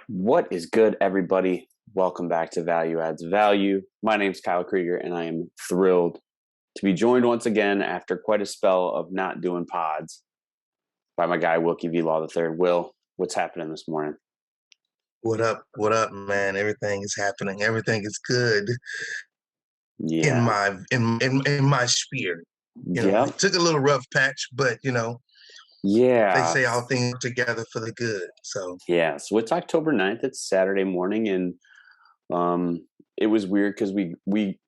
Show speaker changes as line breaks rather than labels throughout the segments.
What is good, everybody? Welcome back to Value Adds Value. My name's Kyle Krieger, and I am thrilled to be joined once again after quite a spell of not doing pods by my guy, Wilkie V. Law III. Will, what's happening this morning?
What up? What up, man? Everything is happening. Everything is good in
Yeah.
my sphere.
Yep.
It took a little rough patch, but they
Yeah.
say all things work together for the good. So
Yeah. So it's October 9th. It's Saturday morning, and it was weird because we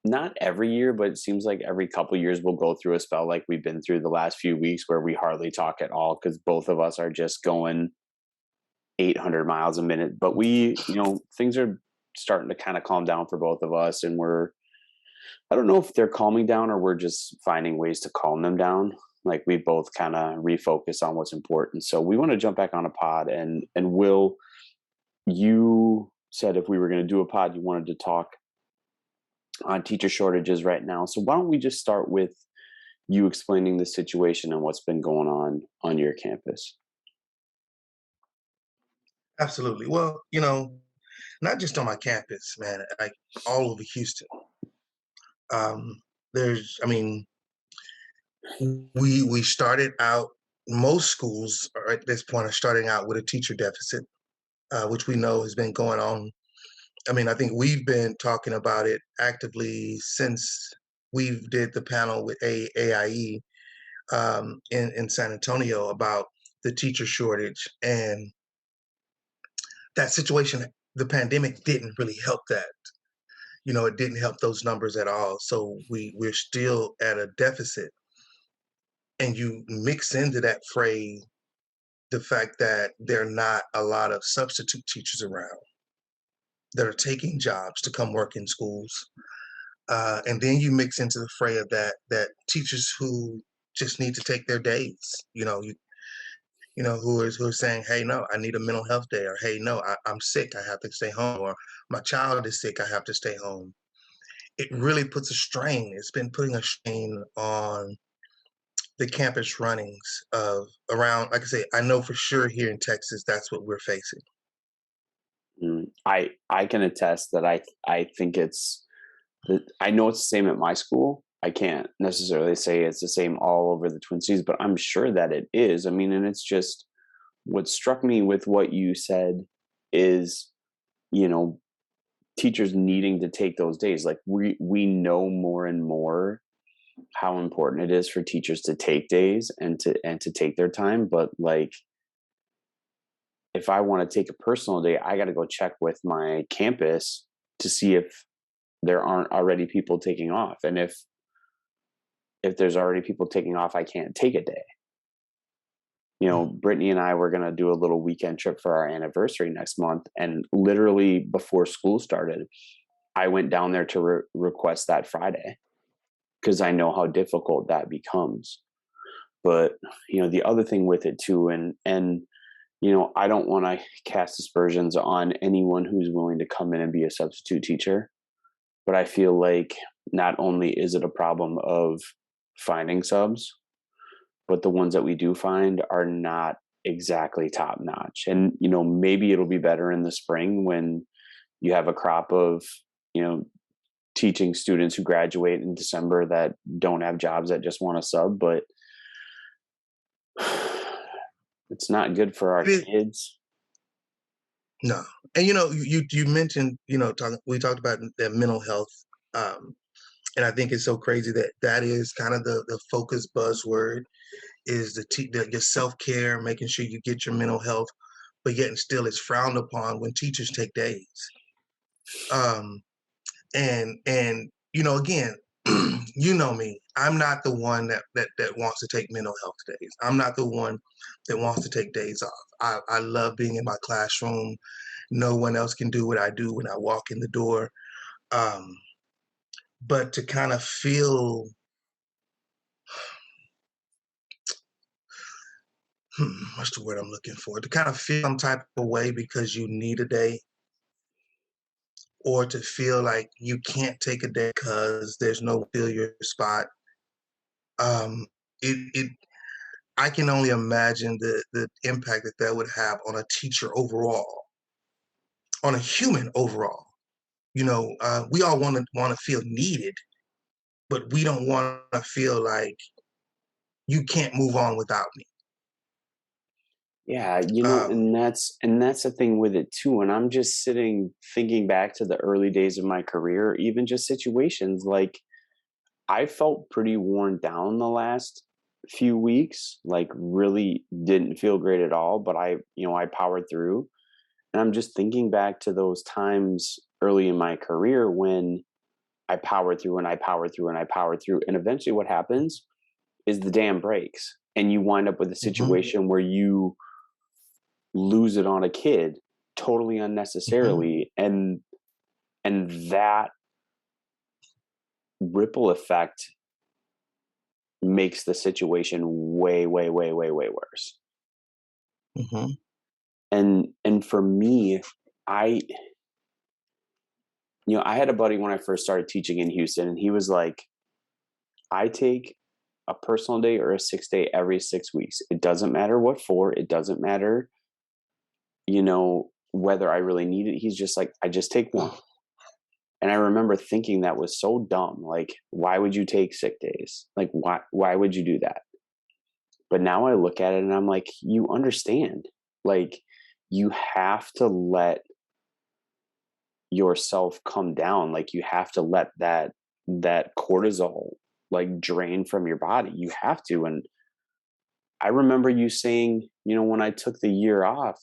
not every year, but it seems like every couple years we'll go through a spell like we've been through the last few weeks where we hardly talk at all because both of us are just going 800 miles a minute. But things are starting to kind of calm down for both of us. And I don't know if they're calming down or we're just finding ways to calm them down. Like we both kind of refocus on what's important. So we want to jump back on a pod. And Will, you said if we were going to do a pod, you wanted to talk on teacher shortages right now. So why don't we just start with you explaining the situation and what's been going on your campus?
absolutely. Well, not just on my campus, man, like all over Houston. I mean, we started out. Most schools are at this point are starting out with a teacher deficit, which we know has been going on. I mean, I think we've been talking about it actively since we did the panel with AIE in San Antonio about the teacher shortage and that situation. The pandemic didn't really help that. It didn't help those numbers at all. So we're still at a deficit. And you mix into that fray the fact that there are not a lot of substitute teachers around that are taking jobs to come work in schools. And then you mix into the fray of that teachers who just need to take their days, who are saying, hey, no, I need a mental health day, or hey, no, I'm sick, I have to stay home, or my child is sick, I have to stay home. It really puts a strain. It's been putting a strain on the campus runnings of around, like I say, I know for sure here in Texas, that's what we're facing.
I can attest that I think I know it's the same at my school. I can't necessarily say it's the same all over the Twin Cities, but I'm sure that it is. I mean, and it's just what struck me with what you said is, you know, teachers needing to take those days. Like we know more and more how important it is for teachers to take days and to take their time. But like if I want to take a personal day, I got to go check with my campus to see if there aren't already people taking off. And if there's already people taking off, I can't take a day. Brittany and I were going to do a little weekend trip for our anniversary next month. And literally before school started, I went down there to request that Friday because I know how difficult that becomes. But, the other thing with it too, and I don't want to cast aspersions on anyone who's willing to come in and be a substitute teacher. But I feel like not only is it a problem of finding subs, but the ones that we do find are not exactly top notch. And, maybe it'll be better in the spring when you have a crop of, teaching students who graduate in December that don't have jobs that just want to sub, but it's not good for our kids.
No. And you mentioned, we talked about the mental health. And I think it's so crazy that is kind of the focus buzzword is your self-care, making sure you get your mental health, but yet and still it's frowned upon when teachers take days. And again, you know me, I'm not the one that wants to take mental health days. I'm not the one that wants to take days off. I love being in my classroom. No one else can do what I do when I walk in the door. But to kind of feel, what's the word I'm looking for? To kind of feel some type of way because you need a day, or to feel like you can't take a day because there's no fill your spot. Um, it I can only imagine the impact that that would have on a teacher overall, on a human overall. We all want to feel needed, but we don't want to feel like you can't move on without me.
Yeah,
Um,
and that's the thing with it too. And I'm just sitting thinking back to the early days of my career, even just situations like I felt pretty worn down the last few weeks, like really didn't feel great at all, but I powered through. And I'm just thinking back to those times early in my career when I powered through and I powered through and I powered through. And eventually what happens is the dam breaks and you wind up with a
mhm,
situation where you lose it on a kid totally
mhm,
unnecessarily. And that ripple effect makes the situation way, way, way, way, way worse.
mhm,
And for me, I I had a buddy when I first started teaching in Houston, and he was like, I take a personal day or a 6 day every 6 weeks. It doesn't matter what for, it doesn't matter, whether I really need it. He's just like, I just take one. And I remember thinking that was so dumb. Like, why would you take sick days? Like, why would you do that? But now I look at it and I'm like, you understand. Like, you have to let yourself come down. Like, you have to let that cortisol like drain from your body. You have to. And I remember you saying, when I took the year off,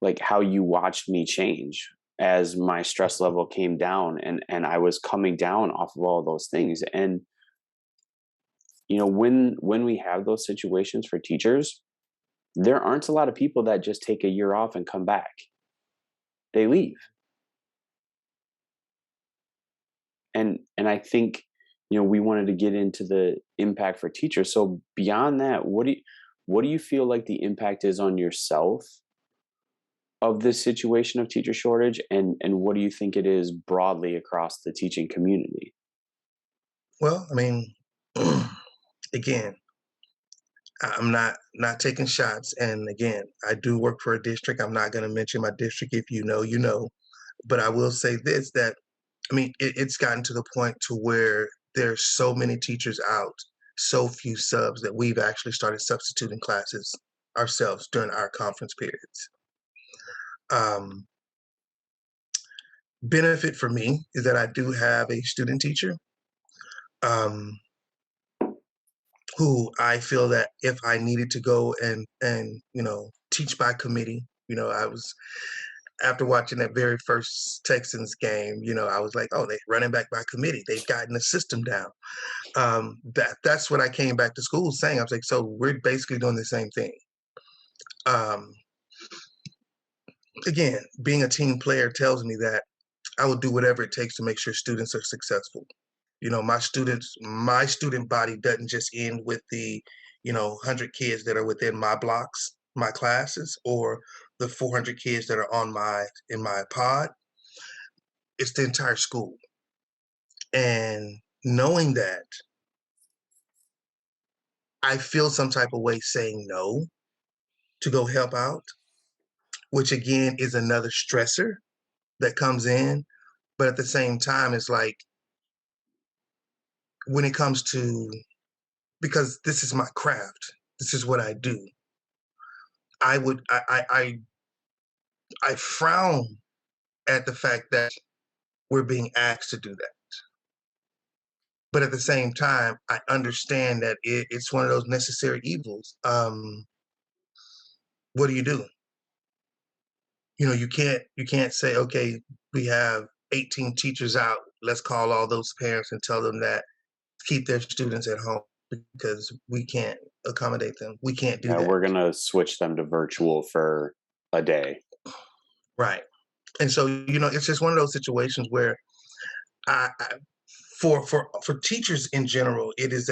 like how you watched me change as my stress level came down and I was coming down off of all those things. And when we have those situations for teachers, there aren't a lot of people that just take a year off and come back. They leave. And I think we wanted to get into the impact for teachers. So beyond that, what do you feel like the impact is on yourself of this situation of teacher shortage, and what do you think it is broadly across the teaching community?
well, I mean, again, I'm not taking shots, and again, I do work for a district. I'm not gonna mention my district. If you know, you know. But I will say this, that I mean, it's gotten to the point to where there's so many teachers out, so few subs that we've actually started substituting classes ourselves during our conference periods. Um, Benefit for me is that I do have a student teacher, um, who I feel that if I needed to go and teach by committee, I was after watching that very first Texans game, I was like, oh, they running back by committee. They've gotten the system down. That's what I came back to school saying. I was like, so we're basically doing the same thing. Um, Again, being a team player tells me that I will do whatever it takes to make sure students are successful. My student body doesn't just end with the 100 kids that are within my blocks, my classes, or the 400 kids that are on my in my pod. It's the entire school. And knowing that, I feel some type of way saying no to go help out, which again is another stressor that comes in. But at the same time, it's like when it comes to, because this is my craft, this is what I do. I would I frown at the fact that we're being asked to do that. But at the same time, I understand that it's one of those necessary evils. What do you do? You can't say, okay, we have 18 teachers out. Let's call all those parents and tell them that keep their students at home because we can't accommodate them. We can't do
Yeah,
that.
we're gonna switch them to virtual for a day.
Right. And so, it's just one of those situations where I for teachers in general, it's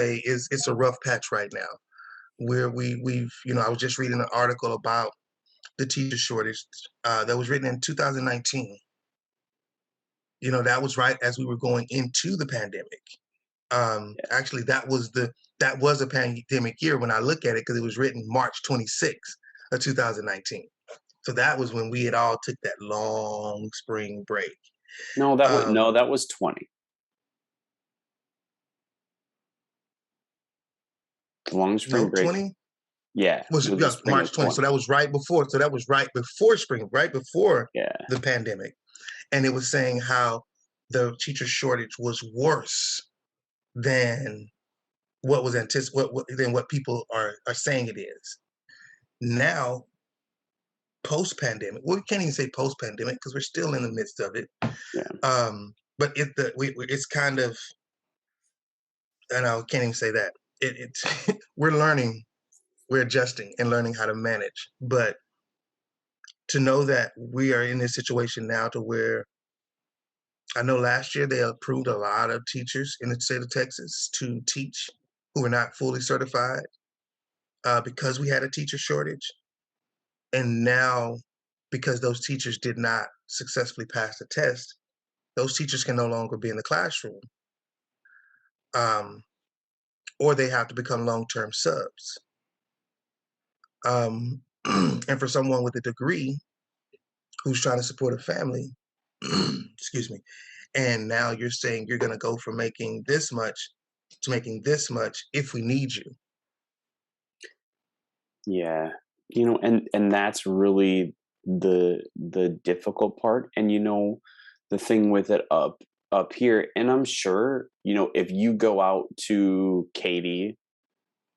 a rough patch right now where we've I was just reading an article about the teacher shortage that was written in 2019. That was right as we were going into the pandemic. Actually, that was a pandemic year when I look at it because it was written March 26th of 2019. So that was when we had all took that long spring break.
No,
Um,
that was 20. Long spring
no,
break.
20
Yeah,
was,
was the
yeah,
spring of
March 20.
20.
So that was right before. So that was right before spring, right before
Yeah.
the pandemic. And it was saying how the teacher shortage was worse than what was anticipated, than what people are saying it is. Now, post pandemic, well, we can't even say post pandemic because we're still in the midst of it.
Yeah.
But it's kind of, I know, can't even say that. It's we're learning, we're adjusting and learning how to manage. But to know that we are in this situation now to where I know last year they approved a lot of teachers in the state of Texas to teach who were not fully certified because we had a teacher shortage. And now, because those teachers did not successfully pass the test, those teachers can no longer be in the classroom, um, or they have to become long-term subs. And for someone with a degree who's trying to support a family, excuse me, and now you're saying you're going to go from making this much to making this much if we need you.
Yeah. And that's really the difficult part. And the thing with it up here, and I'm sure, if you go out to Katy,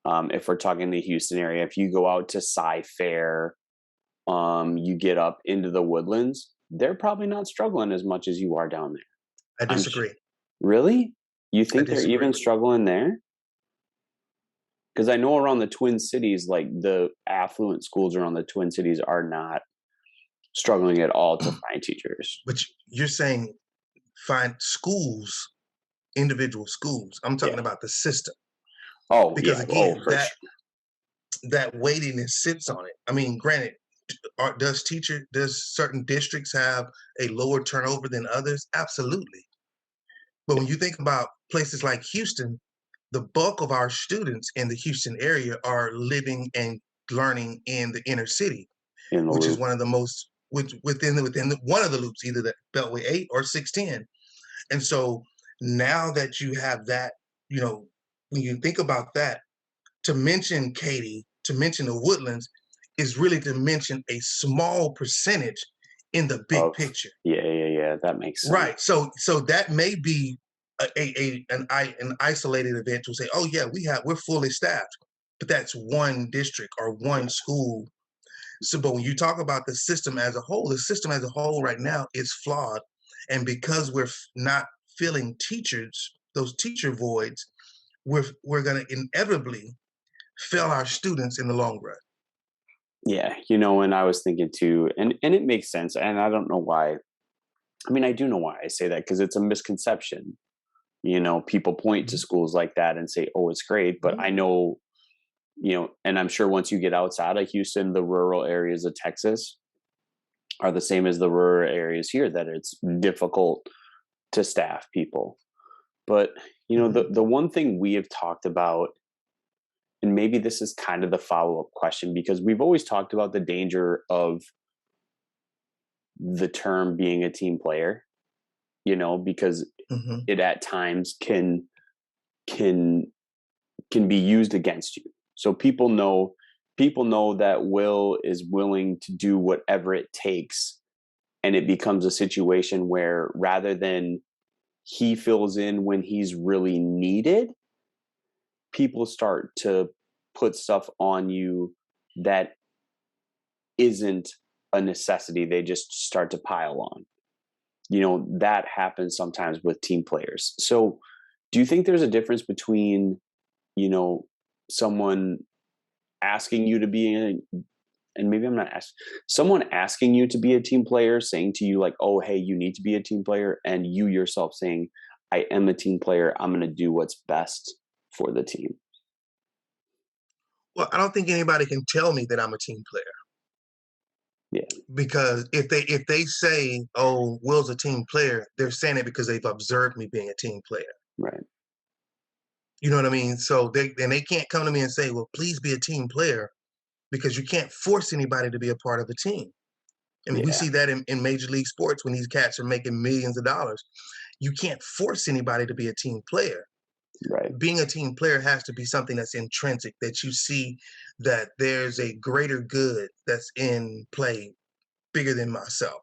if we're talking the Houston area, if you go out to Sci-Fair, you get up into the Woodlands, they're probably not struggling as much as you are down there.
I
I'm sh-
disagree.
Really? You
I
think they're
disagree.
even struggling there? Because I know around the Twin Cities, like the affluent schools around the Twin Cities are not struggling at all to find teachers.
But you're saying find schools, individual schools. I'm talking
Yeah.
about the system
Oh,
because
yeah. Oh,
again,
for sure.
that weightiness sits on it. I mean, granted, does certain districts have a lower turnover than others? Absolutely. But when you think about places like Houston, the bulk of our students in the Houston area are living and learning in the inner city,
In the
which is
loop.
one of the most which one of the loops, either the Beltway 8 or 610. And so now that you have that, you know, when you think about that, to mention Katy, to mention the Woodlands, is really to mention a small percentage in the big
Of
picture.
Yeah, yeah, yeah. That makes sense.
Right. So that may be an isolated event to say, oh yeah, we're fully staffed, but that's one district or one
Yeah.
school. So, but when you talk about the system as a whole right now is flawed, and because not filling teachers, those teacher voids, we're going to inevitably fail our students in the long run.
Yeah. And I was thinking too, and it makes sense. And I don't know why. I mean, I do know why I say that because it's a misconception. People point to
Mhm,
schools like that and say, "Oh, it's great," but
mhm,
I know, and I'm sure once you get outside of Houston, the rural areas of Texas are the same as the rural areas here, that it's difficult to staff people. But,
mhm,
the one thing we have talked about, and maybe this is kind of the follow-up question, because we've always talked about the danger of the term being a team player, because
mhm.
it at times can can be used against you. So people know that Will is willing to do whatever it takes, and it becomes a situation where rather than he fills in when he's really needed, people start to put stuff on you that isn't a necessity. They just start to pile on. That happens sometimes with team players. So, do you think there's a difference between, you know, someone asking you to be in, and maybe I'm not asking, someone asking you to be a team player, saying to you, like, oh, hey, you need to be a team player, and you yourself saying, I am a team player. I'm going to do what's best for the team.
Well, I don't think anybody can tell me that I'm a team player
Yeah.
because if they say, "Oh, Will's a team player," they're saying it because they've observed me being a team player.
Right.
You know what I mean? So they can't come to me and say, "Well, please be a team player," because you can't force anybody to be a part of a team. I mean, we
Yeah,
see that in Major League Sports when these cats are making millions of dollars. You can't force anybody to be a team player.
right,
Being a team player has to be something that's intrinsic, that you see that there's a greater good that's in play bigger than myself.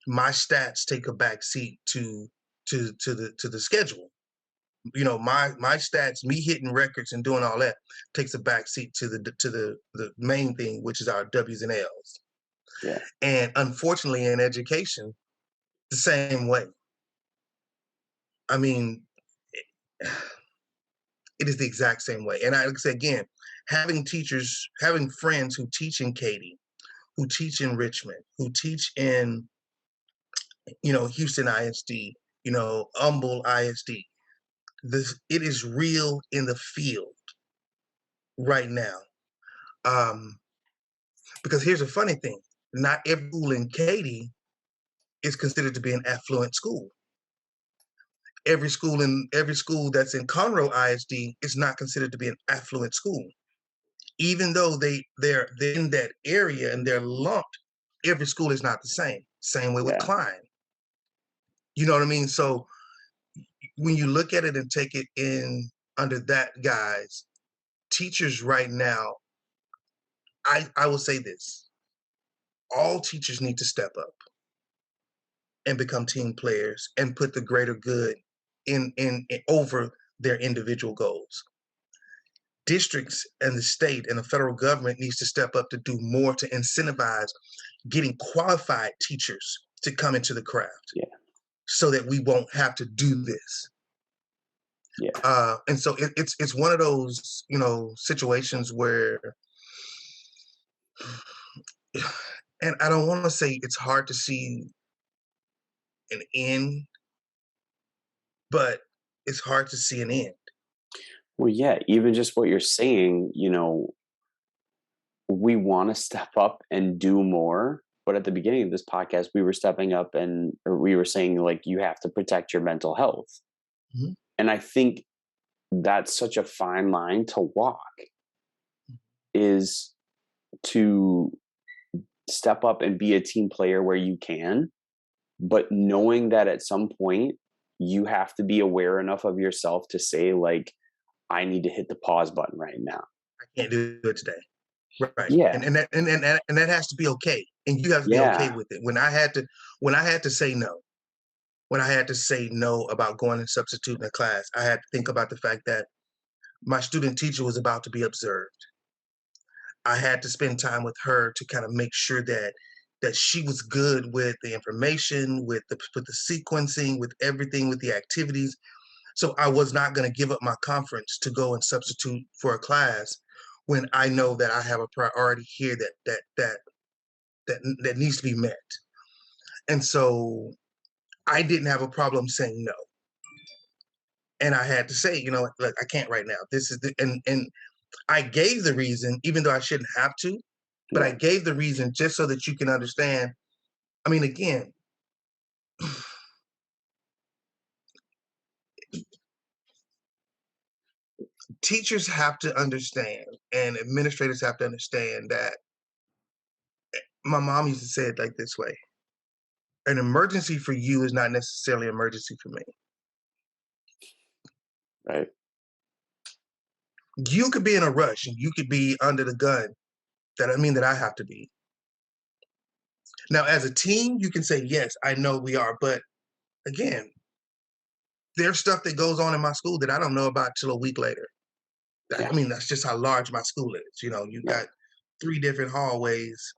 My stats take a back seat to the schedule. You know, my stats, me hitting records and doing all that takes a back seat to the main thing, which is our W's and L's.
yeah,
And unfortunately, in education, the same way. I mean, it is the exact same way. And I like I say again, having teachers, having friends who teach in Katy, who teach in Richmond, who teach in Houston ISD, Humble ISD. This it is real in the field right now. Um, because here's a funny thing: not every school in Katy is considered to be an affluent school. Every school that's in Conroe ISD is not considered to be an affluent school, even though they're in that area and they're lumped. Every school is not the same. Same way with
yeah.
Klein. You know what I mean? So when you look at it and take it in under that guise, teachers right now, I will say this: all teachers need to step up and become team players and put the greater good in over their individual goals. Districts and the state and the federal government needs to step up to do more to incentivize getting qualified teachers to come into the craft
Yeah,
so that we won't have to do this.
yeah.
And so it's one of those situations where, and I don't want to say it's hard to see an end, but it's hard to see an end.
Well, yeah, even just what you're saying, we want to step up and do more. But at the beginning of this podcast, we were stepping up and or we were saying, like, you have to protect your mental health.
Mhm.
And I think that's such a fine line to walk, is to step up and be a team player where you can, but knowing that at some point you have to be aware enough of yourself to say, like, I need to hit the pause button right now.
I can't do it today. Right.
Yeah,
And that has to be okay. And you have to be okay
yeah,
with it. When I had to say no, when I had to say no about going and substituting a class, I had to think about the fact that my student teacher was about to be observed. I had to spend time with her to kind of make sure that she was good with the information, with the sequencing, with everything, with the activities. So I was not going to give up my conference to go and substitute for a class when I know that I have a priority here that needs to be met. And so I didn't have a problem saying no. And I had to say, look, I can't right now. This is and I gave the reason, even though I shouldn't have to, but I
right.
gave the reason just so that you can understand. I mean, again, teachers have to understand and administrators have to understand that my mom used to say it like this way: an emergency for you is not necessarily an emergency for me.
Right.
You could be in a rush and you could be under the gun. That I mean that I have to be. Now, as a team, you can say, yes, I know we are. But again, there's stuff that goes on in my school that I don't know about till a week later. I
Yeah.
mean, that's just how large my school is. You
Right.
got 3 different hallways,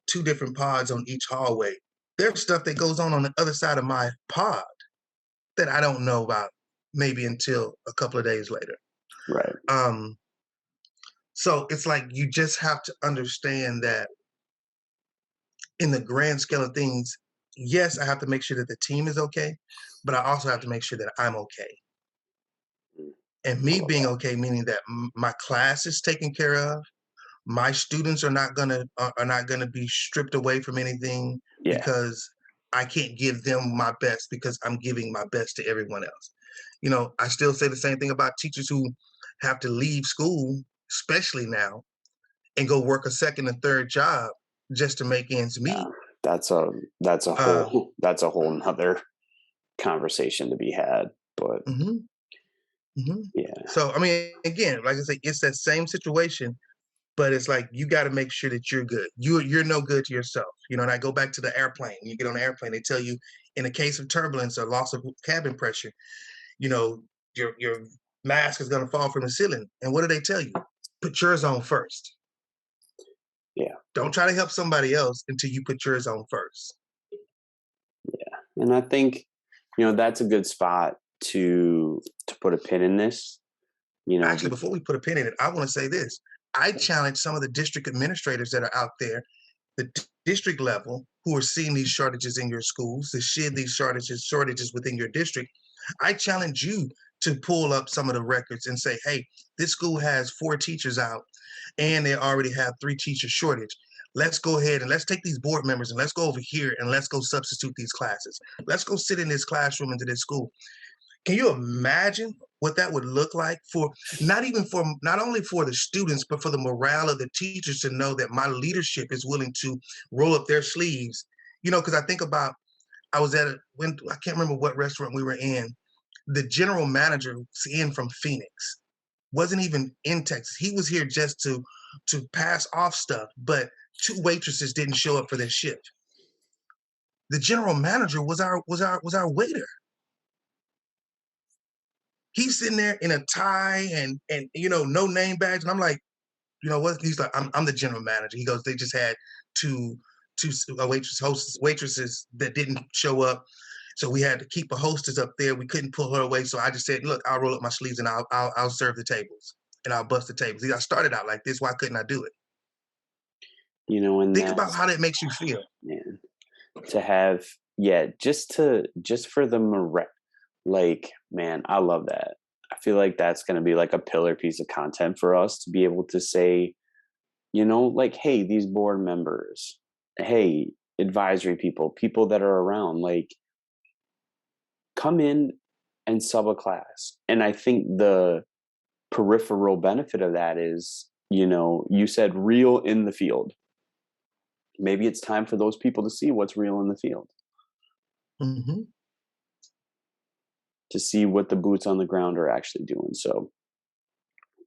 two different pods on each hallway. There's stuff that goes on the other side of my pod that I don't know about maybe until a couple of days later.
Right.
Um, so it's like you just have to understand that in the grand scale of things, yes, I have to make sure that the team is okay, but I also have to make sure that I'm okay.
Mm,
And
I
me
love
being
that.
okay, meaning that my class is taken care of, my students are not gonna be stripped away from anything
Yeah.
because I can't give them my best because I'm giving my best to everyone else. I still say the same thing about teachers who have to leave school, especially now, and go work a second and third job just to make ends meet.
Yeah, that's a that's a
Uh,
whole that's a whole nother conversation to be had. But
mhm, mhm.
yeah,
So, I mean, again, like I say, it's that same situation, but it's like you got to make sure that you're good. You're no good to yourself. And I go back to the airplane. You get on the airplane, they tell you in a case of turbulence or loss of cabin pressure, you know, your mask is going to fall from the ceiling. And what do they tell you? Put yours on first.
yeah,
Don't try to help somebody else until you put yours on first.
and I think that's a good spot to put a pin in this. You know,
Actually,
be,
before we put a pin in it, I want to say this. I challenge some of the district administrators that are out there, the district level, who are seeing these shortages in your schools, to shed these shortages within your district. I challenge you to pull up some of the records and say, hey, this school has 4 teachers out and they already have 3 teacher shortage. Let's go ahead and let's take these board members and let's go over here and let's go substitute these classes. Let's go sit in this classroom into this school. Can you imagine what that would look like for not only for the students, but for the morale of the teachers to know that my leadership is willing to roll up their sleeves? Because I think about I was at when I can't remember what restaurant we were in. The general manager was in from Phoenix, wasn't even in Texas. He was here just to pass off stuff, but 2 waitresses didn't show up for their shift. The general manager was our waiter. He's sitting there in a tie and no name badge, and I'm like, you know what? He's like, I'm the general manager. He goes, they just had two two waitresses that didn't show up, so we had to keep a hostess up there. We couldn't pull her away, so I just said, look, I'll roll up my sleeves and I'll serve the tables and I'll bust the tables. I started out like this. Why couldn't I do it?
and
Think about
that's
how that makes you feel.
man to have yeah, just for the like man, I love that. I feel like that's going to be like a pillar piece of content for us to be able to say, like, hey, these board members, hey, advisory people that are around, like, come in and sub a class. And I think the peripheral benefit of that is, you said real in the field. Maybe it's time for those people to see what's real in the field,
Hmm.
to see what the boots on the ground are actually doing. So,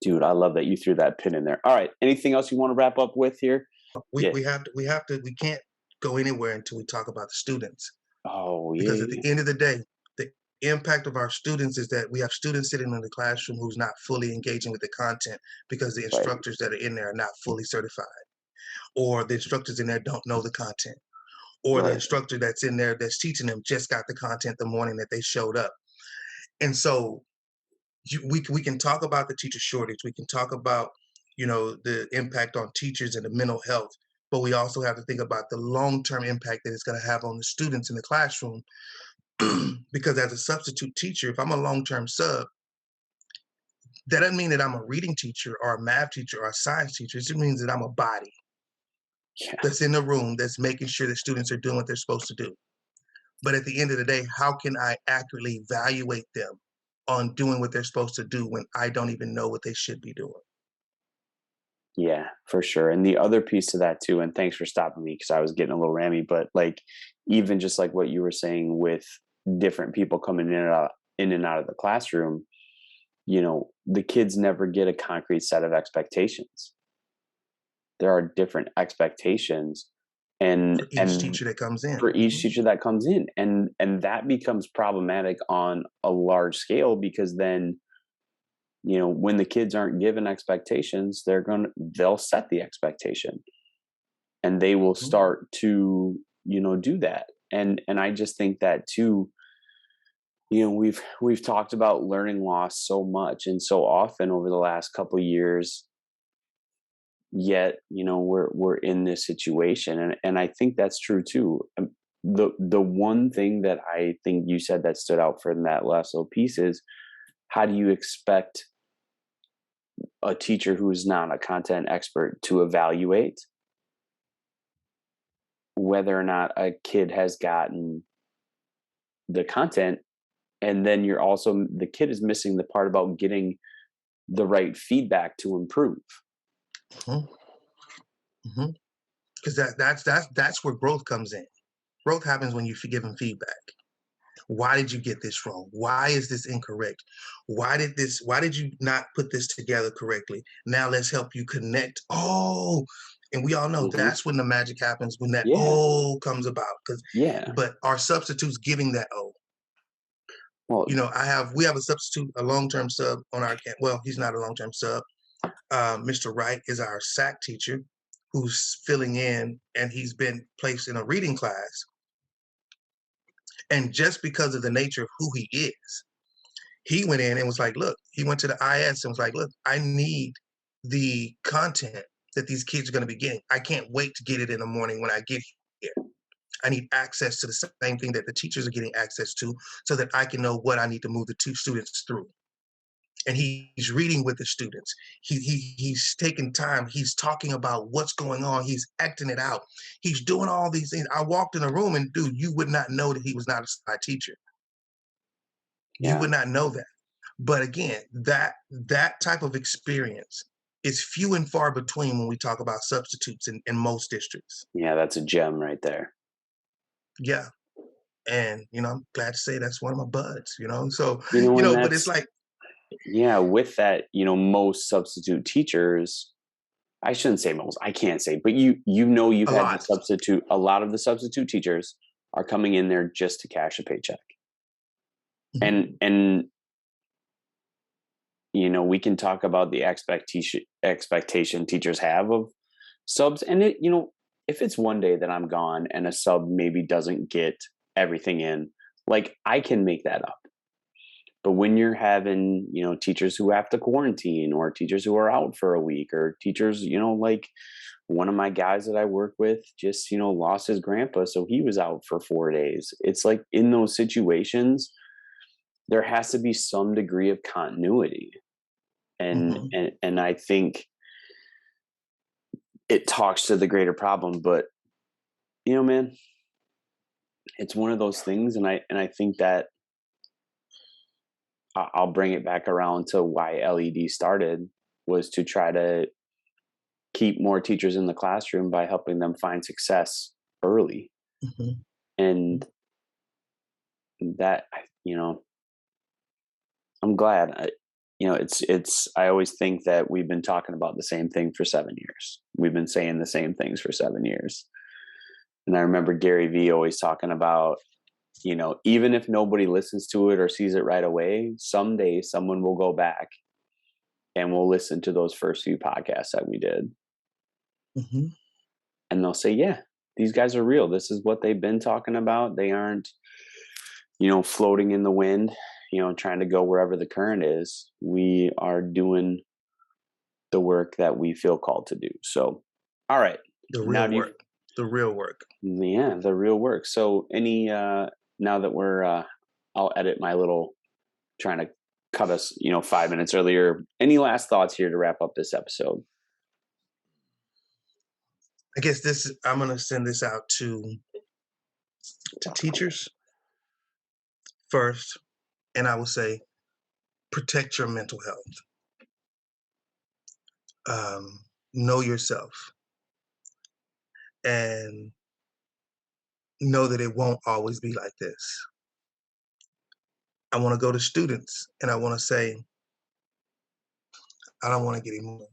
dude, I love that you threw that pin in there. All right. Anything else you want to wrap up with here?
We
Yeah.
we have to we have to we can't go anywhere until we talk about the students.
Oh, yeah.
Because at the
Yeah.
end of the day, the impact of our students is that we have students sitting in the classroom who's not fully engaging with the content because the
Right.
instructors that are in there are not fully certified, or the instructors in there don't know the content, or the
Right.
instructor that's in there that's teaching them just got the content the morning that they showed up. And so we can talk about the teacher shortage. We can talk about the impact on teachers and the mental health, but we also have to think about the long-term impact that it's going to have on the students in the classroom. Because as a substitute teacher, if I'm a long-term sub, that doesn't mean that I'm a reading teacher or a math teacher or a science teacher. It just means that I'm a body
Yeah.
that's in the room that's making sure that students are doing what they're supposed to do. But at the end of the day, how can I accurately evaluate them on doing what they're supposed to do when I don't even know what they should be doing?
Yeah, for sure. And the other piece to that too, and thanks for stopping me because I was getting a little rammy, but like even just like what you were saying with different people coming in and out of the classroom, the kids never get a concrete set of expectations. There are different expectations and
For each
and
teacher that comes in.
for each
Mhm.
teacher that comes in. And that becomes problematic on a large scale because then when the kids aren't given expectations, they'll set the expectation and they will
Mhm.
start to do that. And I just think that too, we've talked about learning loss so much and so often over the last couple of years, yet we're in this situation, and I think that's true too. The one thing that I think you said that stood out from that last little piece is, how do you expect a teacher who's not a content expert to evaluate whether or not a kid has gotten the content and then you're also the kid is missing the part about getting the right feedback to improve.
Mhm, mhm. 'Cause that's where growth comes in. Growth happens when you give them feedback. Why did you get this wrong? Why is this incorrect? Why did you not put this together correctly? Now let's help you connect. Oh, and we all know
Hmm.
that's when the magic happens, when that
Yeah,
oh comes about. Because
yeah.
but our substitutes giving that oh.
Well,
We have a substitute, a long-term sub on our camp. Well, he's not a long-term sub. Mr. Wright is our SAC teacher who's filling in, and he's been placed in a reading class. And just because of the nature of who he is, he went in and was like, look, he went to the IS and was like, look, I need the content that these kids are going to be getting. I can't wait to get it in the morning when I get here. I need access to the same thing that the teachers are getting access to so that I can know what I need to move the two students through. And he's reading with the students. He's taking time. He's talking about what's going on. He's acting it out. He's doing all these things. I walked in the room and dude, you would not know that he was not a side teacher. You
yeah,
would not know that. But again, that type of experience is few and far between when we talk about substitutes in most districts.
yeah, that's a gem right there.
Yeah. And I'm glad to say that's one of my buds, So,
And
but it's
that's
like
yeah, with that, most substitute teachers, I shouldn't say most, I can't say, but you've
a
had to
lot.
substitute a lot of the substitute teachers are coming in there just to cash a paycheck.
Mhm.
And we can talk about the expectation teachers have of subs, and if it's one day that I'm gone and a sub maybe doesn't get everything in, like, I can make that up. But when you're having, teachers who have to quarantine, or teachers who are out for a week, or teachers, like one of my guys that I work with just, lost his grandpa, so he was out for 4 days. It's like in those situations, there has to be some degree of continuity. And
Mhm.
and I think it talks to the greater problem, but man, it's one of those things, and I think that I'll bring it back around to why LED started, was to try to keep more teachers in the classroom by helping them find success early.
Mhm.
And that, I'm glad. I always think that we've been talking about the same thing for 7 years. We've been saying the same things for 7 years. And I remember Gary Vee always talking about, even if nobody listens to it or sees it right away, someday someone will go back and will listen to those first few podcasts that we did.
Mhm.
And they'll say, yeah, these guys are real. This is what they've been talking about. They aren't, floating in the wind, trying to go wherever the current is. We are doing the work that we feel called to do. So, all right.
The
Now
real
do you,
work. The real work.
yeah, the real work. So, now that I'll edit my little, trying to cut us, 5 minutes earlier. Any last thoughts here to wrap up this episode?
I guess I'm gonna send this out to teachers first, and I will say protect your mental health. Know yourself and know that it won't always be like this. I want to go to students and I want to say, I don't want to get emotional.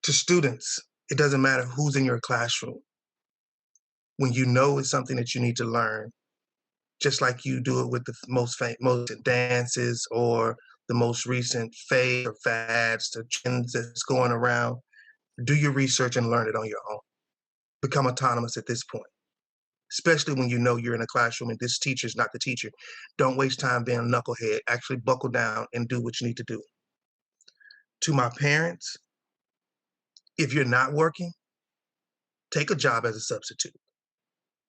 To students, it doesn't matter who's in your classroom. When you know it's something that you need to learn, just like you do it with the most dances or the most recent fad or fads, the trends that's going around, do your research and learn it on your own. Become autonomous at this point, especially when you know you're in a classroom and this teacher's not the teacher. Don't waste time being a knucklehead. Actually buckle down and do what you need to do. To my parents, if you're not working, take a job as a substitute.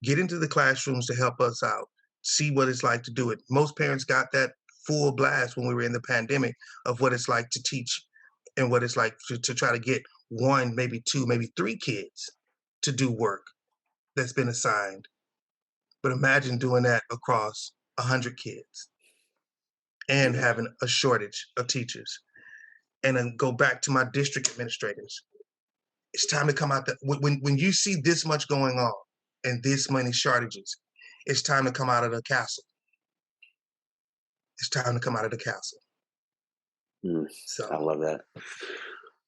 Get into the classrooms to help us out. See what it's like to do it. Most parents got that full blast when we were in the pandemic of what it's like to teach and what it's like to try to get one, maybe two, maybe three kids to do work that's been assigned. But imagine doing that across 100 kids and
Yeah.
having a shortage of teachers. And then go back to my district administrators. It's time to come out. When you see this much going on and this many shortages, it's time to come out of the castle. It's time to come out of the castle.
Mm, I
So
love that.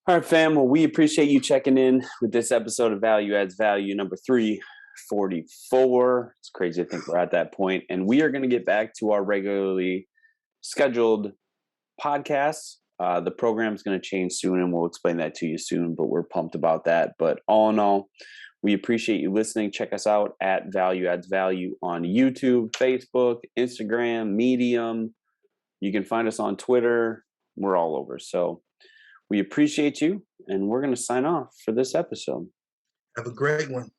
All right, fam. Well, we appreciate you checking in with this episode of Value Adds Value number 344. It's crazy to think we're at that point. And we are going to get back to our regularly scheduled podcasts. The program is going to change soon, and we'll explain that to you soon, but we're pumped about that. But all in all, we appreciate you listening. Check us out at Value Adds Value on YouTube, Facebook, Instagram, Medium. You can find us on Twitter. We're all over. So we appreciate you, and we're going to sign off for this episode.
have a great one.